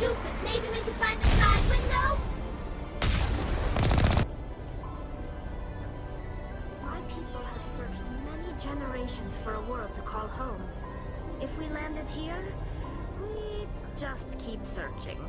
stupid. Maybe we can find the side window? My people have searched many generations for a world to call home. If we landed here, we'd just keep searching.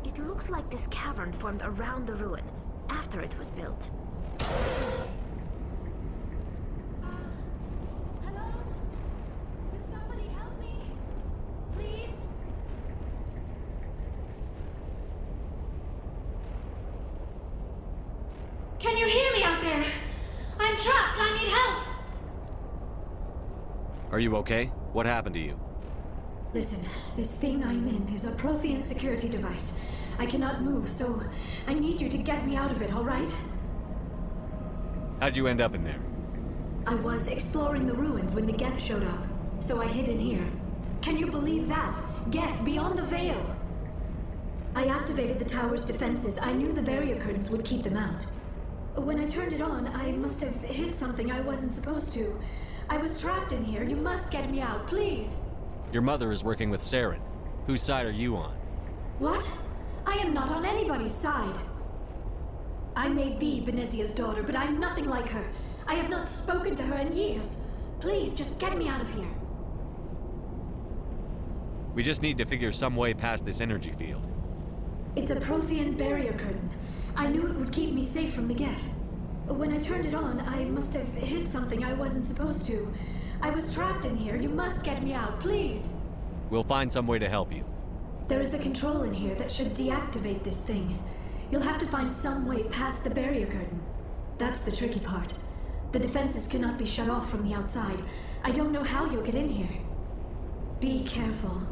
It looks like this cavern formed around the ruin, after it was built. Hello? Could somebody help me? Please? Can you hear me out there? I'm trapped. I need help. Are you okay? What happened to you? Listen, this thing I'm in is a Prothean security device. I cannot move, so I need you to get me out of it, all right? How'd you end up in there? I was exploring the ruins when the Geth showed up, so I hid in here. Can you believe that? Geth beyond the veil! I activated the tower's defenses. I knew the barrier curtains would keep them out. When I turned it on, I must have hit something I wasn't supposed to. I was trapped in here. You must get me out, please! Your mother is working with Saren. Whose side are you on? What? I am not on anybody's side. I may be Benezia's daughter, but I'm nothing like her. I have not spoken to her in years. Please, just get me out of here. We just need to figure some way past this energy field. It's a Prothean barrier curtain. I knew it would keep me safe from the Geth. When I turned it on, I must have hit something I wasn't supposed to. I was trapped in here. You must get me out, please. We'll find some way to help you. There is a control in here that should deactivate this thing. You'll have to find some way past the barrier curtain. That's the tricky part. The defenses cannot be shut off from the outside. I don't know how you'll get in here. Be careful.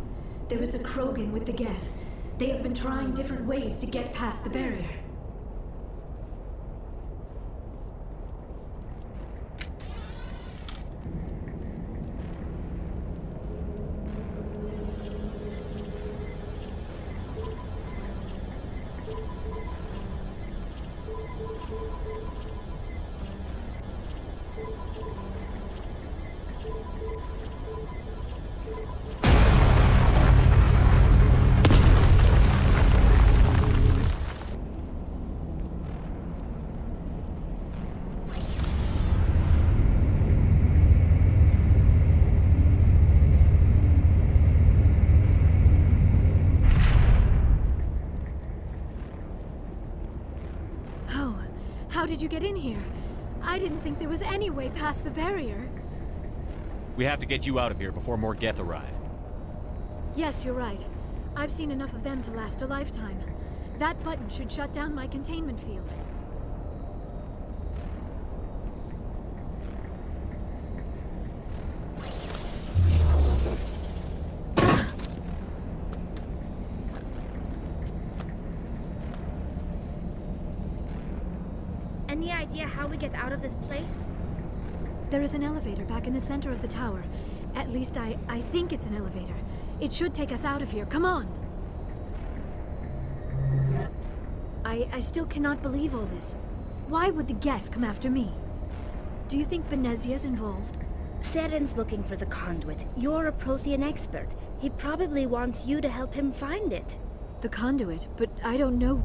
There is a Krogan with the Geth. They have been trying different ways to get past the barrier. How did you get in here? I didn't think there was any way past the barrier. We have to get you out of here before more Geth arrive. Yes, you're right. I've seen enough of them to last a lifetime. That button should shut down my containment field. Any idea how we get out of this place? There is an elevator back in the center of the tower. At least I think it's an elevator. It should take us out of here. Come on! I still cannot believe all this. Why would the Geth come after me? Do you think Benezia's involved? Saren's looking for the conduit. You're a Prothean expert. He probably wants you to help him find it. The conduit, but I don't know.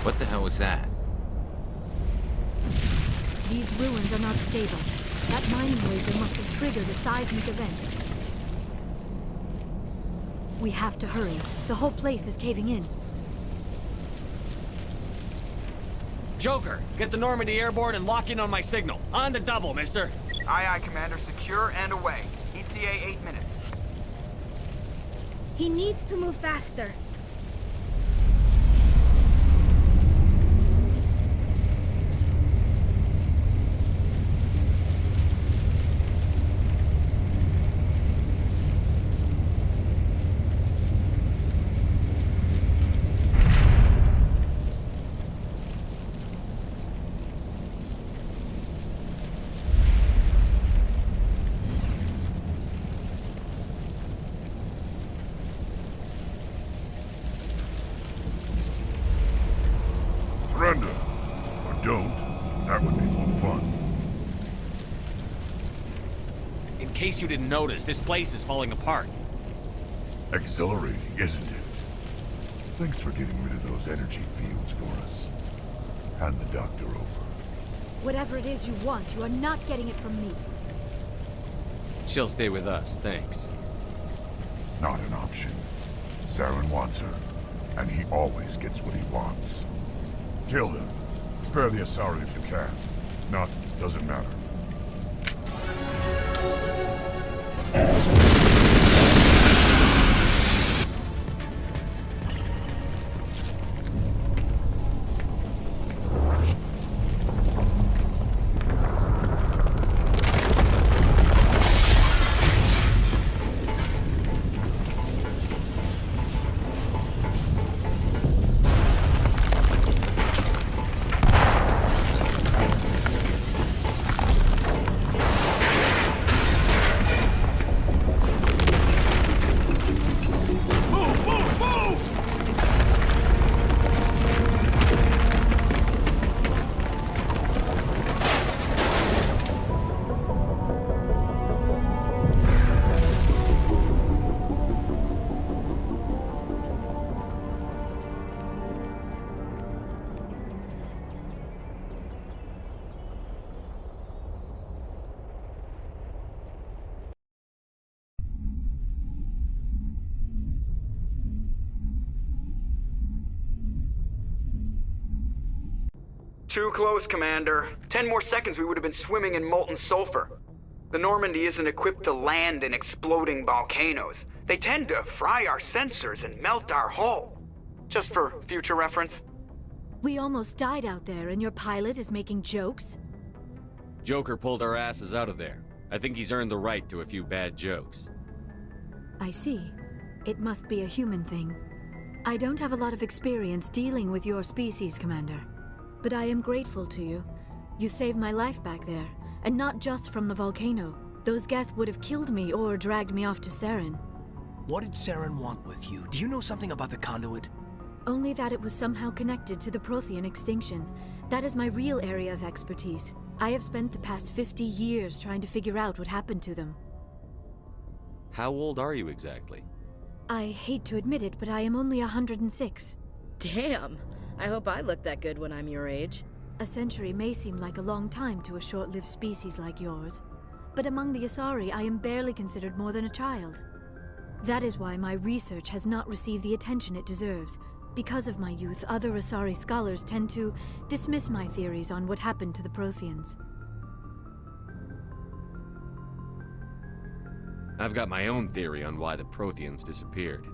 What the hell was that? these ruins are not stable. That mining laser must have triggered a seismic event. We have to hurry. The whole place is caving in. Joker, get the Normandy airborne and lock in on my signal. On the double, mister. Aye, aye, Commander. Secure and away. ETA 8 minutes. He needs to move faster. Surrender. Or don't. That would be more fun. In case you didn't notice, this place is falling apart. Exhilarating, isn't it? Thanks for getting rid of those energy fields for us. Hand the doctor over. Whatever it is you want, you are not getting it from me. She'll stay with us, thanks. Not an option. Saren wants her, and he always gets what he wants. Kill him. Spare the Asari if you can. If not, doesn't matter. Too close, Commander. 10 more seconds we would have been swimming in molten sulfur. The Normandy isn't equipped to land in exploding volcanoes. They tend to fry our sensors and melt our hull. Just for future reference. We almost died out there, and your pilot is making jokes? Joker pulled our asses out of there. I think he's earned the right to a few bad jokes. I see. It must be a human thing. I don't have a lot of experience dealing with your species, Commander. But I am grateful to you. You saved my life back there, and not just from the volcano. Those Geth would have killed me or dragged me off to Saren. What did Saren want with you? Do you know something about the conduit? Only that it was somehow connected to the Prothean extinction. That is my real area of expertise. I have spent the past 50 years trying to figure out what happened to them. How old are you exactly? I hate to admit it, but I am only 106. Damn! I hope I look that good when I'm your age. A century may seem like a long time to a short-lived species like yours, but among the Asari, I am barely considered more than a child. That is why my research has not received the attention it deserves. Because of my youth, other Asari scholars tend to dismiss my theories on what happened to the Protheans. I've got my own theory on why the Protheans disappeared.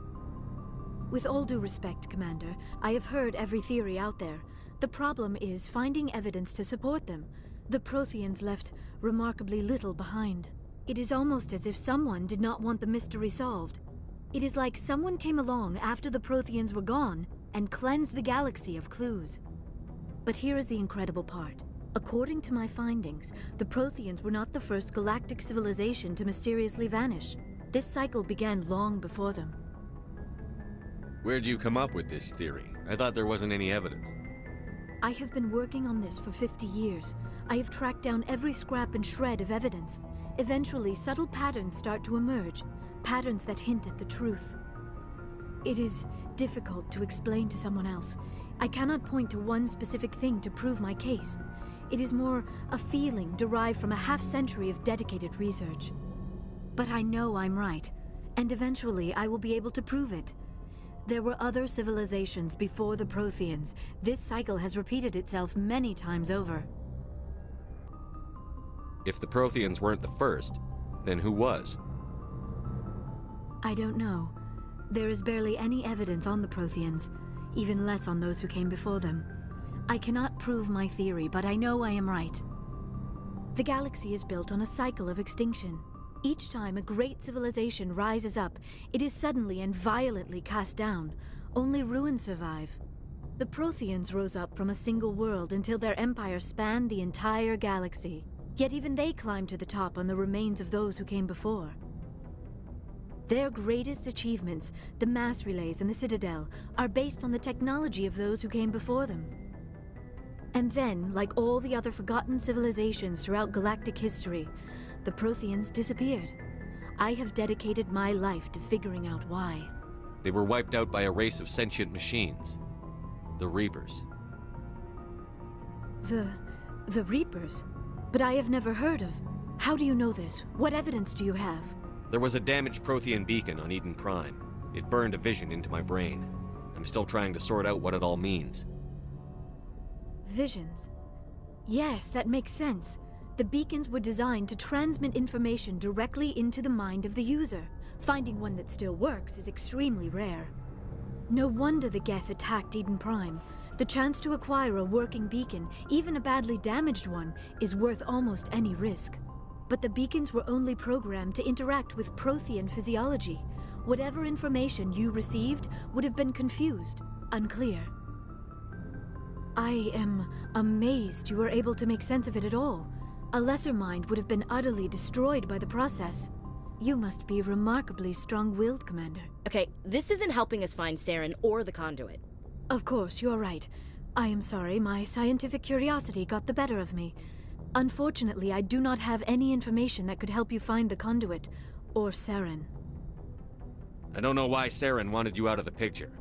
With all due respect, Commander, I have heard every theory out there. The problem is finding evidence to support them. The Protheans left remarkably little behind. It is almost as if someone did not want the mystery solved. It is like someone came along after the Protheans were gone and cleansed the galaxy of clues. But here is the incredible part. According to my findings, the Protheans were not the first galactic civilization to mysteriously vanish. This cycle began long before them. Where'd you come up with this theory? I thought there wasn't any evidence. I have been working on this for 50 years. I have tracked down every scrap and shred of evidence. Eventually, subtle patterns start to emerge, patterns that hint at the truth. It is difficult to explain to someone else. I cannot point to one specific thing to prove my case. It is more a feeling derived from a half-century of dedicated research. But I know I'm right, and eventually I will be able to prove it. There were other civilizations before the Protheans. This cycle has repeated itself many times over. If the Protheans weren't the first, then who was? I don't know. There is barely any evidence on the Protheans, even less on those who came before them. I cannot prove my theory, but I know I am right. The galaxy is built on a cycle of extinction. Each time a great civilization rises up, it is suddenly and violently cast down. Only ruins survive. The Protheans rose up from a single world until their empire spanned the entire galaxy. Yet even they climbed to the top on the remains of those who came before. Their greatest achievements, the mass relays and the Citadel, are based on the technology of those who came before them. And then, like all the other forgotten civilizations throughout galactic history, the Protheans disappeared. I have dedicated my life to figuring out why. They were wiped out by a race of sentient machines. The Reapers. The Reapers? But I have never heard of. How do you know this? What evidence do you have? There was a damaged Prothean beacon on Eden Prime. It burned a vision into my brain. I'm still trying to sort out what it all means. Visions? Yes, that makes sense. The beacons were designed to transmit information directly into the mind of the user. Finding one that still works is extremely rare. No wonder the Geth attacked Eden Prime. The chance to acquire a working beacon, even a badly damaged one, is worth almost any risk. But the beacons were only programmed to interact with Prothean physiology. Whatever information you received would have been confused, unclear. I am amazed you were able to make sense of it at all. A lesser mind would have been utterly destroyed by the process. You must be remarkably strong-willed, Commander. Okay, this isn't helping us find Saren or the conduit. Of course, you are right. I am sorry, my scientific curiosity got the better of me. Unfortunately, I do not have any information that could help you find the conduit, or Saren. I don't know why Saren wanted you out of the picture,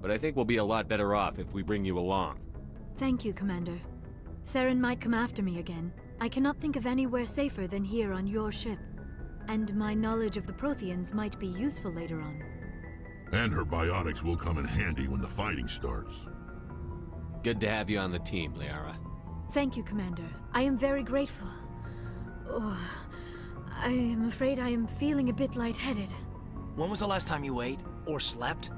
but I think we'll be a lot better off if we bring you along. Thank you, Commander. Saren might come after me again. I cannot think of anywhere safer than here on your ship. And my knowledge of the Protheans might be useful later on. And her biotics will come in handy when the fighting starts. Good to have you on the team, Liara. Thank you, Commander. I am very grateful. Oh, I am afraid I am feeling a bit lightheaded. When was the last time you ate or slept?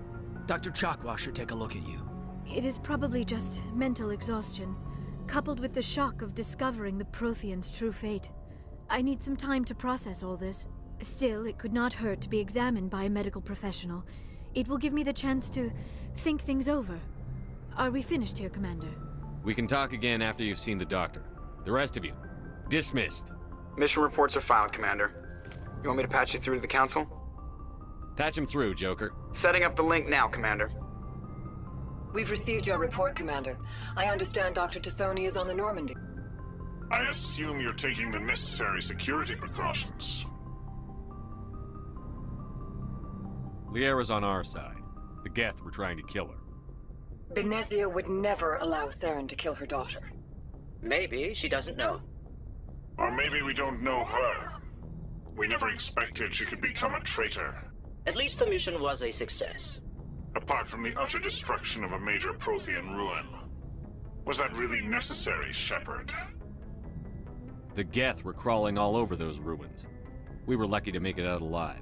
Dr. Chakwas should take a look at you. It is probably just mental exhaustion, coupled with the shock of discovering the Protheans' true fate. I need some time to process all this. Still, it could not hurt to be examined by a medical professional. It will give me the chance to think things over. Are we finished here, Commander? We can talk again after you've seen the doctor. The rest of you, dismissed. Mission reports are filed, Commander. You want me to patch you through to the Council? Patch him through, Joker. Setting up the link now, Commander. We've received your report, Commander. I understand Dr. Tassoni is on the Normandy. I assume you're taking the necessary security precautions. Liara's on our side. The Geth were trying to kill her. Benezia would never allow Saren to kill her daughter. Maybe she doesn't know. Or maybe we don't know her. We never expected she could become a traitor. At least the mission was a success. Apart from the utter destruction of a major Prothean ruin. Was that really necessary, Shepard? The Geth were crawling all over those ruins. We were lucky to make it out alive.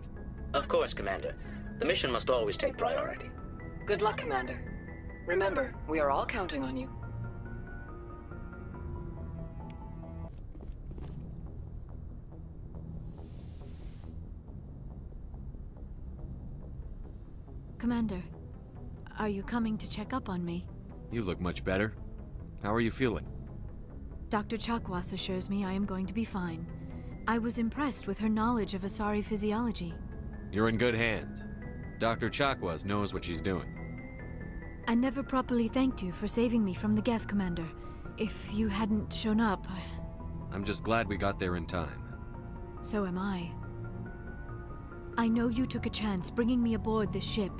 Of course, Commander. The mission must always take priority. Good luck, Commander. Remember, we are all counting on you. Commander, are you coming to check up on me? You look much better. How are you feeling? Dr. Chakwas assures me I am going to be fine. I was impressed with her knowledge of Asari physiology. You're in good hands. Dr. Chakwas knows what she's doing. I never properly thanked you for saving me from the Geth, Commander. If you hadn't shown up, I'm just glad we got there in time. So am I. I know you took a chance bringing me aboard this ship.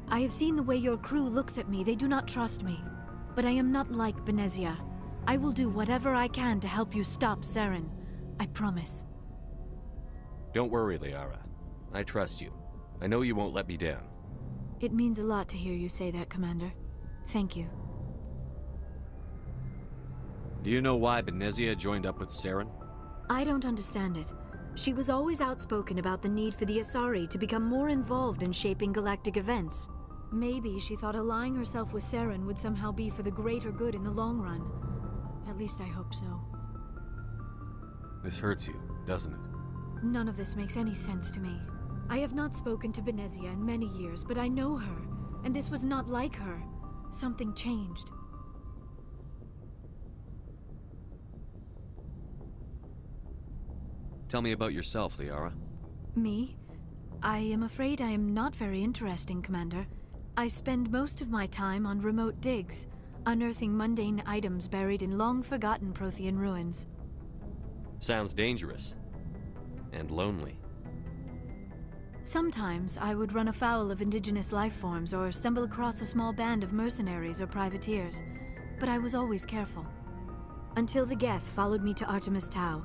I have seen the way your crew looks at me. They do not trust me. But I am not like Benezia. I will do whatever I can to help you stop Saren. I promise. Don't worry, Liara. I trust you. I know you won't let me down. It means a lot to hear you say that, Commander. Thank you. Do you know why Benezia joined up with Saren? I don't understand it. She was always outspoken about the need for the Asari to become more involved in shaping galactic events. Maybe she thought allying herself with Saren would somehow be for the greater good in the long run. At least I hope so. This hurts you, doesn't it? None of this makes any sense to me. I have not spoken to Benezia in many years, but I know her, and this was not like her. Something changed. Tell me about yourself, Liara. Me? I am afraid I am not very interesting, Commander. I spend most of my time on remote digs, unearthing mundane items buried in long-forgotten Prothean ruins. Sounds dangerous. And lonely. Sometimes I would run afoul of indigenous life forms or stumble across a small band of mercenaries or privateers, but I was always careful. Until the Geth followed me to Artemis Tau,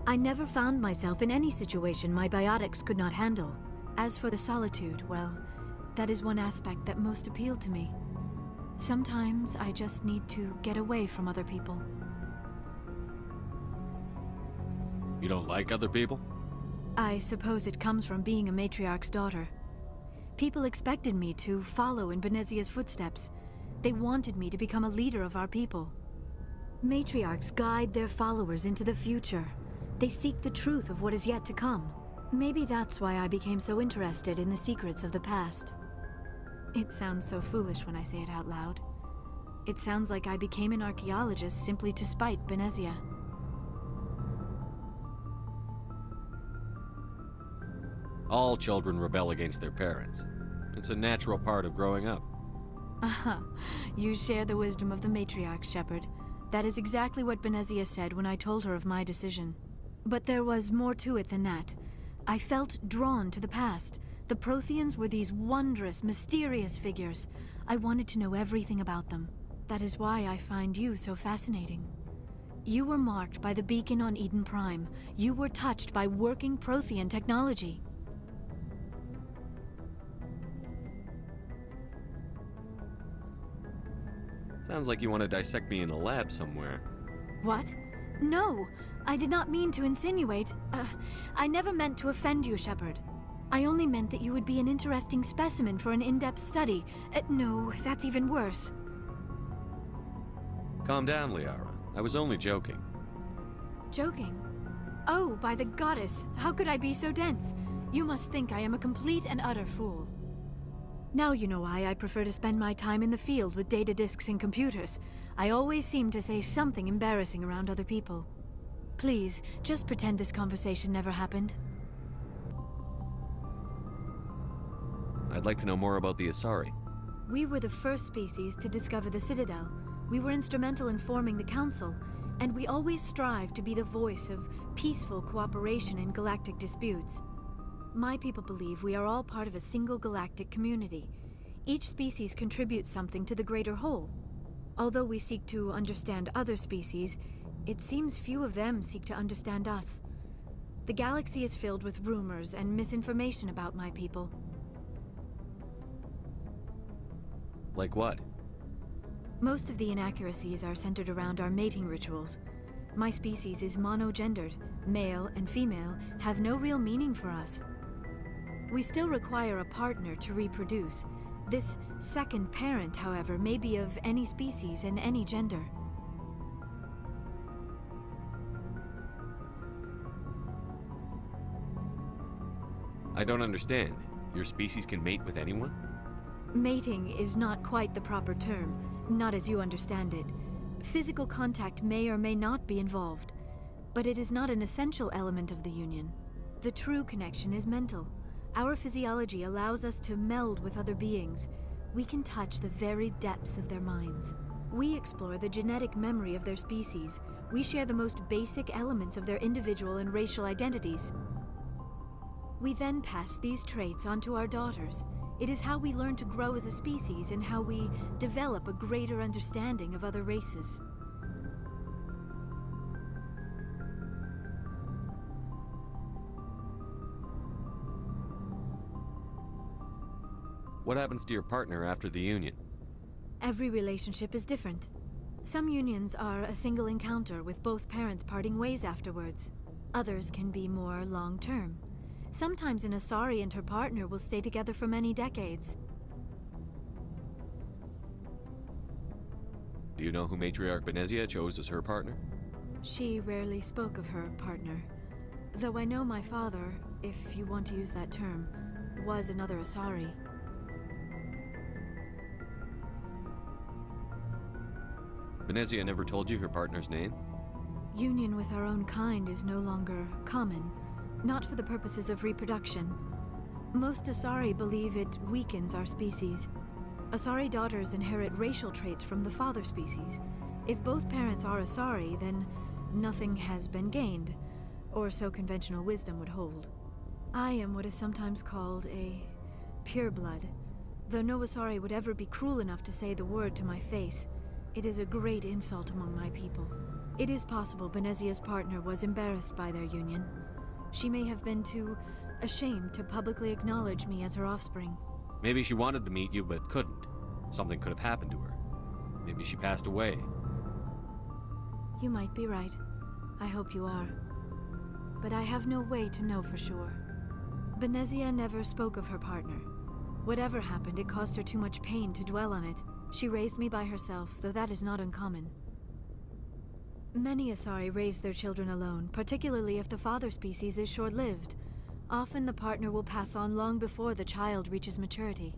I never found myself in any situation my biotics could not handle. As for the solitude, well, that is one aspect that most appealed to me. Sometimes I just need to get away from other people. You don't like other people? I suppose it comes from being a matriarch's daughter. People expected me to follow in Benezia's footsteps. They wanted me to become a leader of our people. Matriarchs guide their followers into the future. They seek the truth of what is yet to come. Maybe that's why I became so interested in the secrets of the past. It sounds so foolish when I say it out loud. It sounds like I became an archaeologist simply to spite Benezia. All children rebel against their parents. It's a natural part of growing up. Aha, you share the wisdom of the matriarch, Shepard. That is exactly what Benezia said when I told her of my decision. But there was more to it than that. I felt drawn to the past. The Protheans were these wondrous, mysterious figures. I wanted to know everything about them. That is why I find you so fascinating. You were marked by the beacon on Eden Prime. You were touched by working Prothean technology. Sounds like you want to dissect me in a lab somewhere. What? No! I did not mean to insinuate. I never meant to offend you, Shepard. I only meant that you would be an interesting specimen for an in-depth study. No, that's even worse. Calm down, Liara. I was only joking. Joking? Oh, by the goddess, how could I be so dense? You must think I am a complete and utter fool. Now you know why I prefer to spend my time in the field with data disks and computers. I always seem to say something embarrassing around other people. Please, just pretend this conversation never happened. I'd like to know more about the Asari. We were the first species to discover the Citadel. We were instrumental in forming the Council, and we always strive to be the voice of peaceful cooperation in galactic disputes. My people believe we are all part of a single galactic community. Each species contributes something to the greater whole. Although we seek to understand other species, it seems few of them seek to understand us. The galaxy is filled with rumors and misinformation about my people. Like what? Most of the inaccuracies are centered around our mating rituals. My species is monogendered. Male and female have no real meaning for us. We still require a partner to reproduce. This second parent, however, may be of any species and any gender. I don't understand. Your species can mate with anyone? Mating is not quite the proper term, not as you understand it. Physical contact may or may not be involved, but it is not an essential element of the union. The true connection is mental. Our physiology allows us to meld with other beings. We can touch the very depths of their minds. We explore the genetic memory of their species. We share the most basic elements of their individual and racial identities. We then pass these traits on to our daughters. It is how we learn to grow as a species and how we develop a greater understanding of other races. What happens to your partner after the union? Every relationship is different. Some unions are a single encounter with both parents parting ways afterwards. Others can be more long-term. Sometimes an Asari and her partner will stay together for many decades. Do you know who Matriarch Benezia chose as her partner? She rarely spoke of her partner. Though I know my father, if you want to use that term, was another Asari. Benezia never told you her partner's name? Union with our own kind is no longer common, not for the purposes of reproduction. Most Asari believe it weakens our species. Asari daughters inherit racial traits from the father species. If both parents are Asari, then nothing has been gained, or so conventional wisdom would hold. I am what is sometimes called a pureblood, though no Asari would ever be cruel enough to say the word to my face. It is a great insult among my people. It is possible Benezia's partner was embarrassed by their union. She may have been too ashamed to publicly acknowledge me as her offspring. Maybe she wanted to meet you but couldn't. Something could have happened to her. Maybe she passed away. You might be right. I hope you are. But I have no way to know for sure. Benezia never spoke of her partner. Whatever happened, it caused her too much pain to dwell on it. She raised me by herself, though that is not uncommon. Many Asari raise their children alone, particularly if the father species is short-lived. Often the partner will pass on long before the child reaches maturity.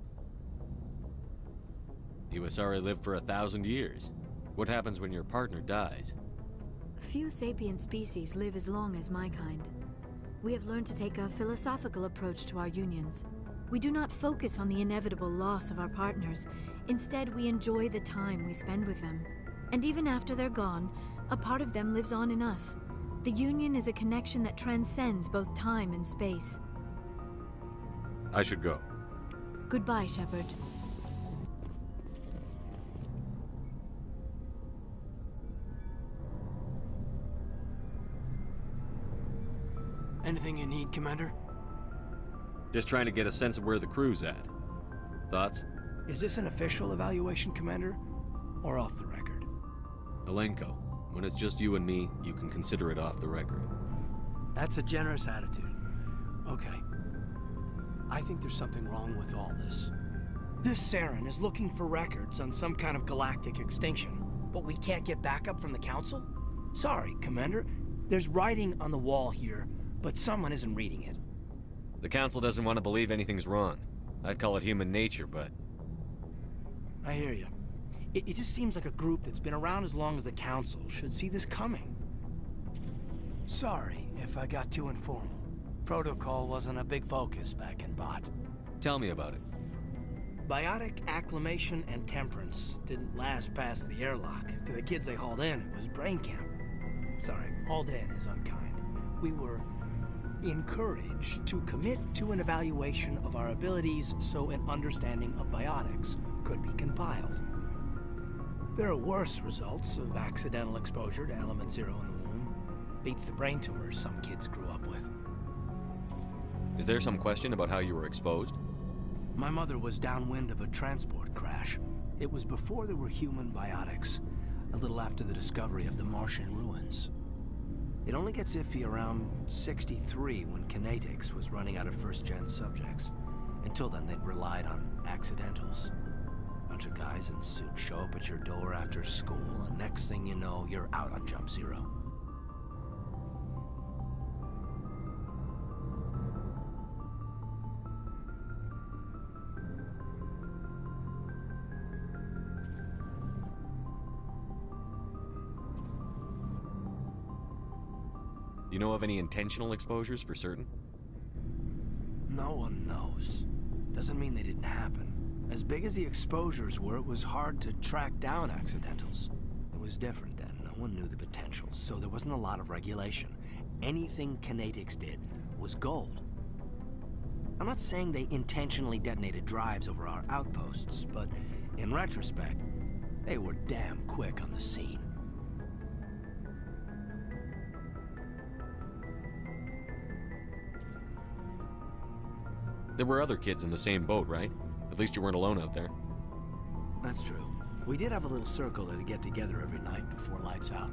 You Asari live for 1,000 years. What happens when your partner dies? Few sapient species live as long as my kind. We have learned to take a philosophical approach to our unions. We do not focus on the inevitable loss of our partners. Instead, we enjoy the time we spend with them. And even after they're gone, a part of them lives on in us. The union is a connection that transcends both time and space. I should go. Goodbye, Shepard. Anything you need, Commander? Just trying to get a sense of where the crew's at. Thoughts? Is this an official evaluation, Commander? Or off the record? Alenko, when it's just you and me, you can consider it off the record. That's a generous attitude. Okay. I think there's something wrong with all this. This Saren is looking for records on some kind of galactic extinction, but we can't get backup from the Council? Sorry, Commander. There's writing on the wall here, but someone isn't reading it. The Council doesn't want to believe anything's wrong. I'd call it human nature, but... I hear you. It just seems like a group that's been around as long as the Council should see this coming. Sorry if I got too informal. Protocol wasn't a big focus back in Bot. Tell me about it. Biotic acclimation and temperance didn't last past the airlock. To the kids they hauled in, it was brain camp. Sorry, hauled in is unkind. We were encouraged to commit to an evaluation of our abilities so an understanding of biotics could be compiled. There are worse results of accidental exposure to Element Zero in the womb. Beats the brain tumors some kids grew up with. Is there some question about how you were exposed? My mother was downwind of a transport crash. It was before there were human biotics, a little after the discovery of the Martian ruins. It only gets iffy around 63 when Kinetics was running out of first-gen subjects. Until then, they'd relied on accidentals. Bunch of guys in suits show up at your door after school, and next thing you know, you're out on Jump Zero. You know of any intentional exposures for certain? No one knows. Doesn't mean they didn't happen. As big as the exposures were, it was hard to track down accidentals. It was different then. No one knew the potential, so there wasn't a lot of regulation. Anything Kinetics did was gold. I'm not saying they intentionally detonated drives over our outposts, but in retrospect, they were damn quick on the scene. There were other kids in the same boat, right? At least you weren't alone out there. That's true. We did have a little circle that'd get together every night before lights out.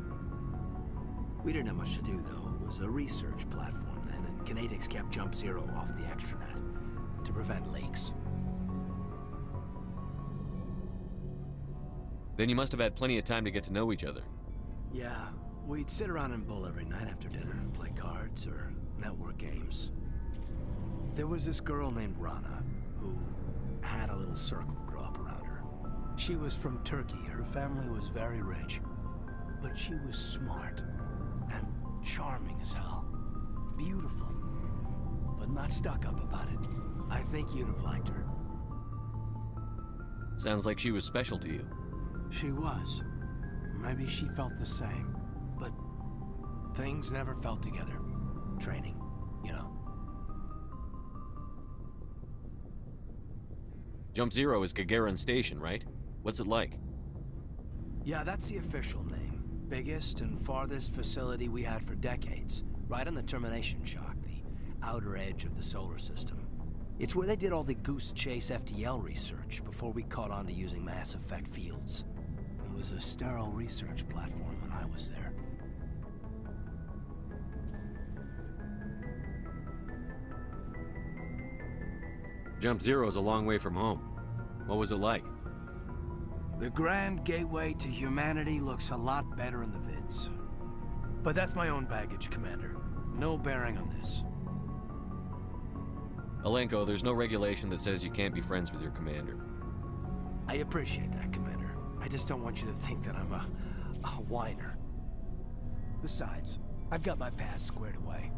We didn't have much to do, though. It was a research platform then, and Kinetics kept Jump Zero off the extranet to prevent leaks. Then you must have had plenty of time to get to know each other. Yeah, we'd sit around and bull every night after dinner, play cards or network games. There was this girl named Rana, who had a little circle grow up around her. She was from Turkey. Her family was very rich. But she was smart and charming as hell. Beautiful, but not stuck up about it. I think you'd have liked her. Sounds like she was special to you. She was. Maybe she felt the same. But things never felt together. Training, you know. Jump Zero is Gagarin Station, right? What's it like? Yeah, that's the official name. Biggest and farthest facility we had for decades. Right on the termination shock, the outer edge of the solar system. It's where they did all the Goose Chase FTL research before we caught on to using mass effect fields. It was a sterile research platform when I was there. Jump Zero's a long way from home. What was it like? The Grand Gateway to Humanity looks a lot better in the vids. But that's my own baggage, Commander. No bearing on this. Alenko, there's no regulation that says you can't be friends with your commander. I appreciate that, Commander. I just don't want you to think that I'm a whiner. Besides, I've got my past squared away.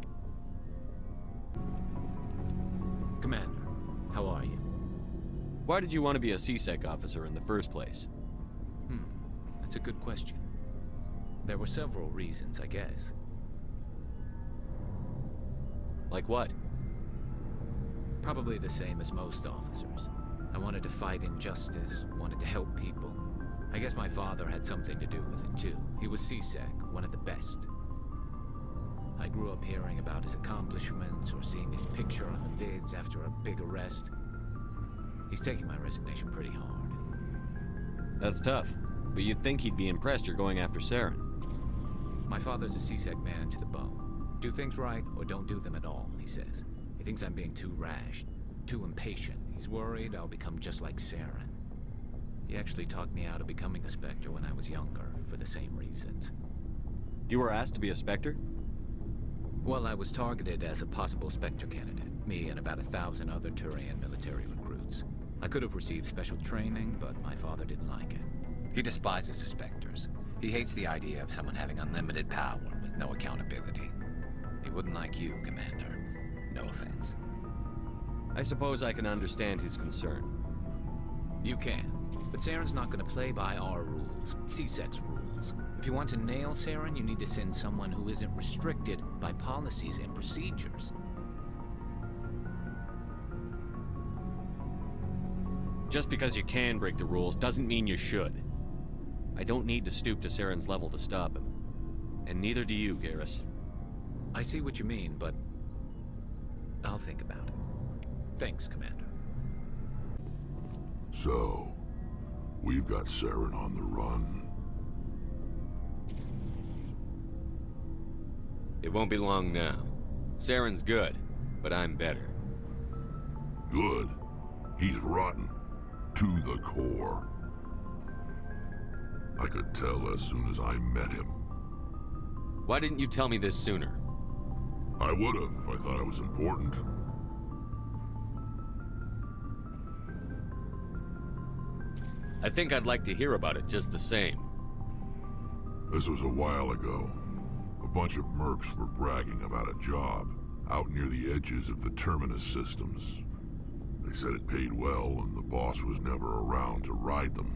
Commander, how are you? Why did you want to be a C-Sec officer in the first place? That's a good question. There were several reasons, I guess. Like what? Probably the same as most officers. I wanted to fight injustice, wanted to help people. I guess my father had something to do with it too. He was C-Sec, one of the best. I grew up hearing about his accomplishments or seeing his picture on the vids after a big arrest. He's taking my resignation pretty hard. That's tough, but you'd think he'd be impressed you're going after Saren. My father's a C-Sec man to the bone. Do things right or don't do them at all, he says. He thinks I'm being too rash, too impatient. He's worried I'll become just like Saren. He actually talked me out of becoming a Spectre when I was younger, for the same reasons. You were asked to be a Spectre? Well, I was targeted as a possible Spectre candidate. Me and about 1,000 other Turian military recruits. I could have received special training, but my father didn't like it. He despises the Spectres. He hates the idea of someone having unlimited power with no accountability. He wouldn't like you, Commander. No offense. I suppose I can understand his concern. You can, but Saren's not going to play by our rules, C-Sec's rules. If you want to nail Saren, you need to send someone who isn't restricted by policies and procedures. Just because you can break the rules doesn't mean you should. I don't need to stoop to Saren's level to stop him. And neither do you, Garrus. I see what you mean, but I'll think about it. Thanks, Commander. So, we've got Saren on the run. It won't be long now. Saren's good, but I'm better. Good? He's rotten. To the core. I could tell as soon as I met him. Why didn't you tell me this sooner? I would have if I thought I was important. I think I'd like to hear about it just the same. This was a while ago. A bunch of mercs were bragging about a job out near the edges of the Terminus systems. They said it paid well and the boss was never around to ride them.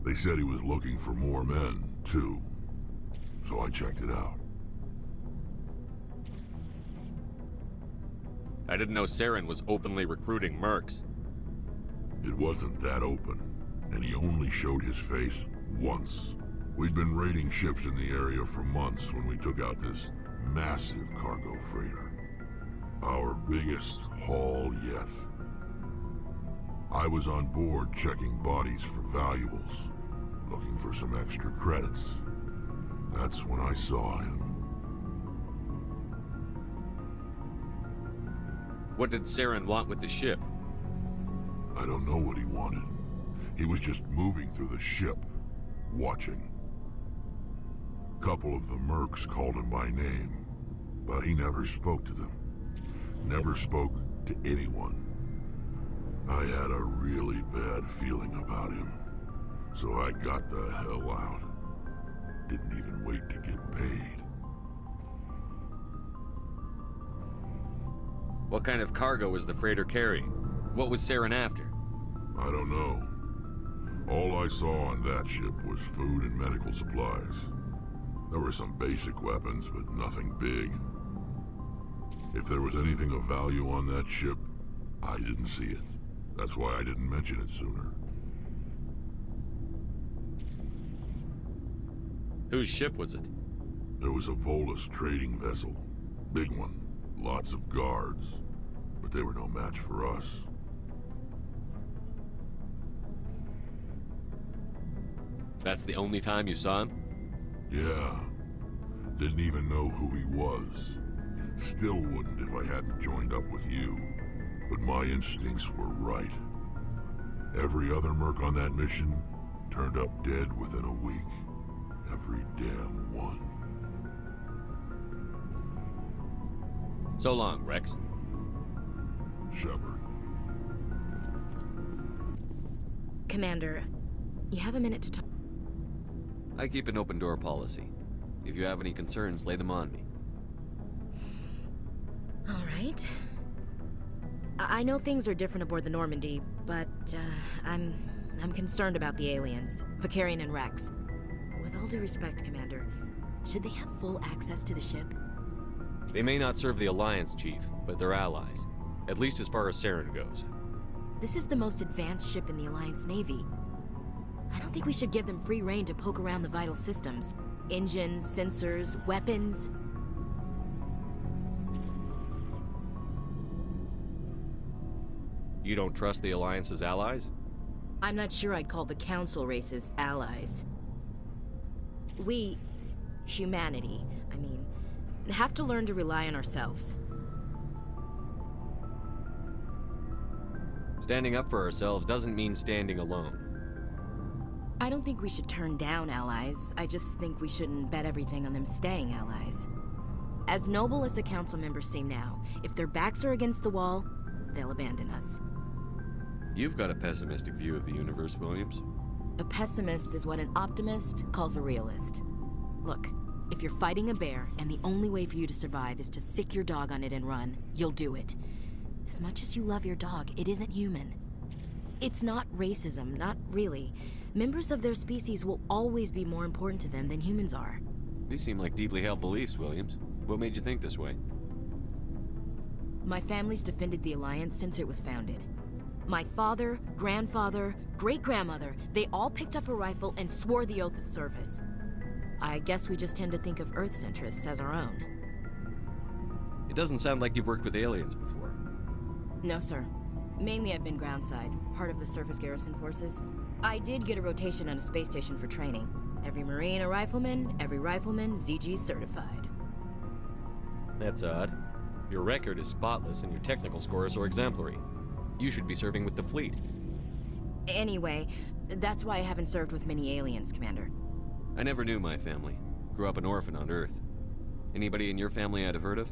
They said he was looking for more men, too. So I checked it out. I didn't know Saren was openly recruiting mercs. It wasn't that open, and he only showed his face once. We'd been raiding ships in the area for months when we took out this massive cargo freighter. Our biggest haul yet. I was on board checking bodies for valuables, looking for some extra credits. That's when I saw him. What did Saren want with the ship? I don't know what he wanted. He was just moving through the ship, watching. A couple of the mercs called him by name, but he never spoke to them. Never spoke to anyone. I had a really bad feeling about him, so I got the hell out. Didn't even wait to get paid. What kind of cargo was the freighter carrying? What was Saren after? I don't know. All I saw on that ship was food and medical supplies. There were some basic weapons, but nothing big. If there was anything of value on that ship, I didn't see it. That's why I didn't mention it sooner. Whose ship was it? There was a Volus trading vessel. Big one. Lots of guards. But they were no match for us. That's the only time you saw him? Yeah. Didn't even know who he was. Still wouldn't if I hadn't joined up with you. But my instincts were right. Every other merc on that mission turned up dead within a week. Every damn one. So long, Rex. Shepard. Commander, you have a minute to talk. I keep an open door policy. If you have any concerns, lay them on me. All right. I know things are different aboard the Normandy, but I'm concerned about the aliens, Vakarian and Rex. With all due respect, Commander, should they have full access to the ship? They may not serve the Alliance, Chief, but they're allies. At least as far as Saren goes. This is the most advanced ship in the Alliance Navy. I don't think we should give them free rein to poke around the vital systems. Engines, sensors, weapons. You don't trust the Alliance's allies? I'm not sure I'd call the Council races allies. We, humanity, I mean, have to learn to rely on ourselves. Standing up for ourselves doesn't mean standing alone. I don't think we should turn down allies. I just think we shouldn't bet everything on them staying allies. As noble as the Council members seem now, if their backs are against the wall, they'll abandon us. You've got a pessimistic view of the universe, Williams. A pessimist is what an optimist calls a realist. Look, if you're fighting a bear and the only way for you to survive is to sick your dog on it and run, you'll do it. As much as you love your dog, it isn't human. It's not racism, not really. Members of their species will always be more important to them than humans are. These seem like deeply held beliefs, Williams. What made you think this way? My family's defended the Alliance since it was founded. My father, grandfather, great-grandmother, they all picked up a rifle and swore the oath of service. I guess we just tend to think of Earth's interests as our own. It doesn't sound like you've worked with aliens before. No, sir. Mainly I've been groundside, part of the surface garrison forces. I did get a rotation on a space station for training. Every Marine a rifleman, every rifleman ZG certified. That's odd. Your record is spotless and your technical scores are exemplary. You should be serving with the fleet. Anyway, that's why I haven't served with many aliens, Commander. I never knew my family. Grew up an orphan on Earth. Anybody in your family I'd have heard of?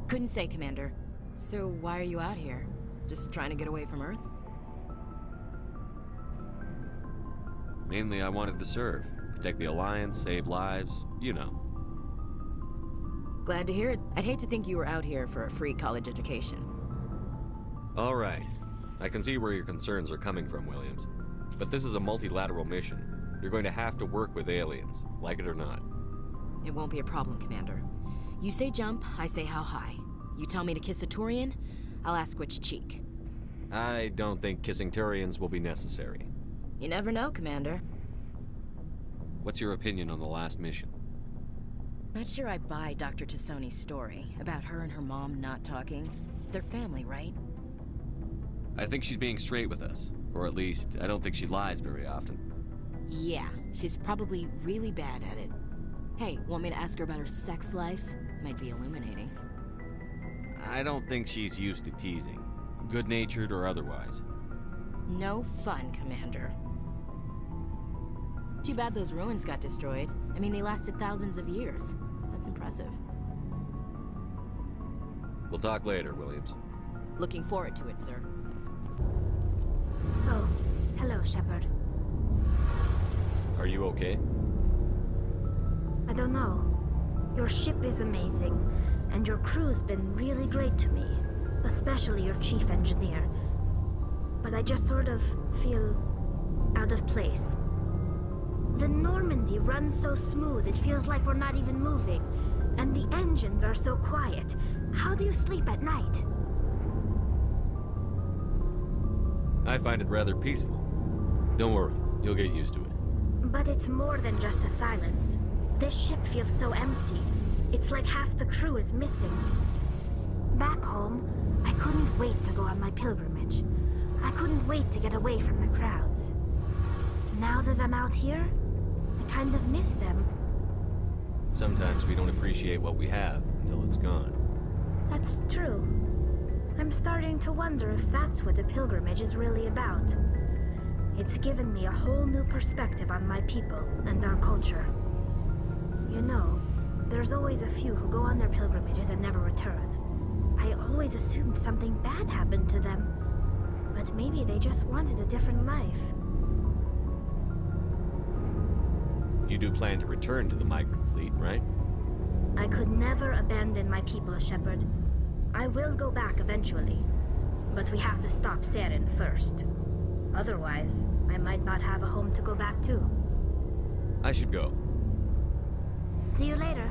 Couldn't say, Commander. So why are you out here? Just trying to get away from Earth? Mainly I wanted to serve. Protect the Alliance, save lives, you know. Glad to hear it. I'd hate to think you were out here for a free college education. All right. I can see where your concerns are coming from, Williams. But this is a multilateral mission. You're going to have to work with aliens, like it or not. It won't be a problem, Commander. You say jump, I say how high. You tell me to kiss a Turian, I'll ask which cheek. I don't think kissing Turians will be necessary. You never know, Commander. What's your opinion on the last mission? Not sure I buy Dr. Tassoni's story about her and her mom not talking. They're family, right? I think she's being straight with us. Or at least, I don't think she lies very often. Yeah, she's probably really bad at it. Hey, want me to ask her about her sex life? Might be illuminating. I don't think she's used to teasing. Good-natured or otherwise. No fun, Commander. Too bad those ruins got destroyed. I mean, they lasted thousands of years. That's impressive. We'll talk later, Williams. Looking forward to it, sir. Oh, hello, Shepard. Are you okay? I don't know. Your ship is amazing, and your crew's been really great to me. Especially your chief engineer. But I just sort of feel out of place. The Normandy runs so smooth, it feels like we're not even moving. And the engines are so quiet. How do you sleep at night? I find it rather peaceful. Don't worry, you'll get used to it. But it's more than just the silence. This ship feels so empty. It's like half the crew is missing. Back home, I couldn't wait to go on my pilgrimage. I couldn't wait to get away from the crowds. Now that I'm out here, I kind of miss them. Sometimes we don't appreciate what we have until it's gone. That's true. I'm starting to wonder if that's what the pilgrimage is really about. It's given me a whole new perspective on my people and our culture. You know, there's always a few who go on their pilgrimages and never return. I always assumed something bad happened to them. But maybe they just wanted a different life. You do plan to return to the migrant fleet, right? I could never abandon my people, Shepard. I will go back eventually. But we have to stop Saren first. Otherwise, I might not have a home to go back to. I should go. See you later.